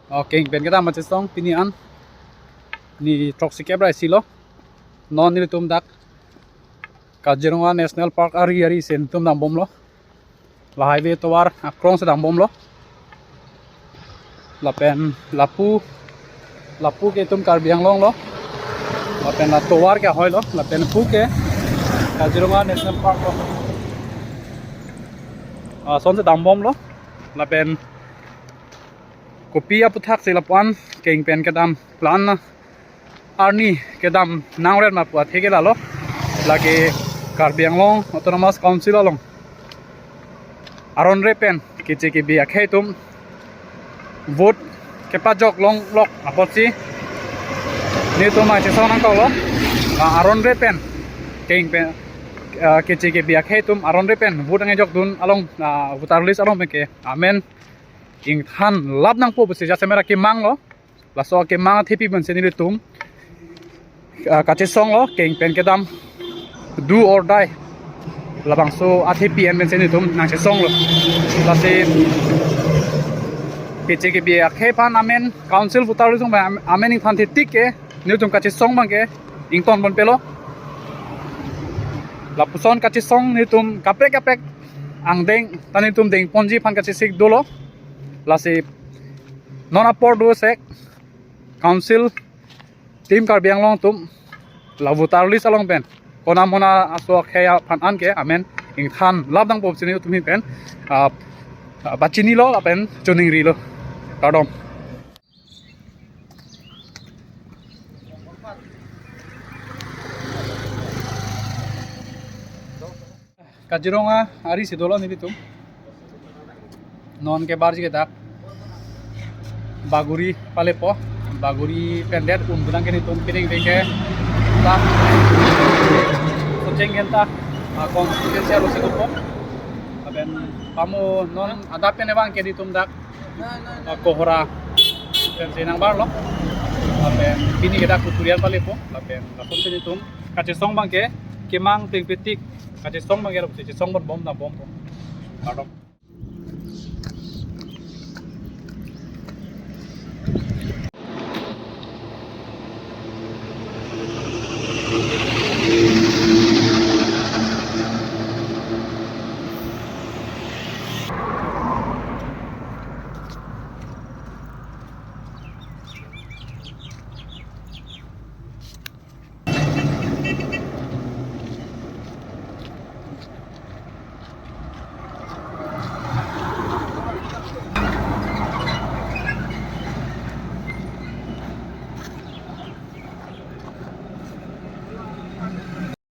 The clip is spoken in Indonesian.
Oke, ben kita macam song pinian ni toxic ebra silo non ni tum dak Kazirunga National Park ari sen tum dam bom lo la highway to war across dam bom lo la pen lapu ke tum Karbi Anglong lo la pen la to war ke hoy lo la pen pu ke Kazirunga National Park lo son se dam bom lo la pen kopi aputhak silapan keng pen kedam plan na arni kedam nangret ma puat hege lalo lagi Karbi Anglong Autonomous Council along aron repen kiche ke biak heitum vote ke pajok long lok apotsi ni to ma che sonang ko lo aron repen keng pen kiche ke biak heitum aron repen vote nge jok dun along voter list along ke amen ing than lab nang po bese ja semera ke mang lo la so ke mang thepi ban seni tum kache song lo keng pen ke dam do or die labang so athepi en ben seni tum nang se song lo la se kiche ke bia ke pan amen council voter list ba amen ing than thetik ke ni tum kache song bang ke ing ton bon pelo la puson kache song ni tum kaprek ang deng tani tum deng ponji pan kache sik dolo lasi non apor do sek council team Karbi Anglong tum la voter list along pen kona mona aso khaya phan an ke amen ing than labdang pop chini tum pen bachini lo pen choning ri lo tadom Kazirunga ari sidolo ni tum non ke barji ke tak baguri palepo baguri pendet bulan ke tum piring ke ta kucing genta konstitusial lo sikupo aben pamo non ada penebang ke tum dak kohora pensenang bar lo aben bini ke dak tutorial palepo aben lapon sini tum kace song bang ke kemang ping petik kace song bang ke song bom na bom pardon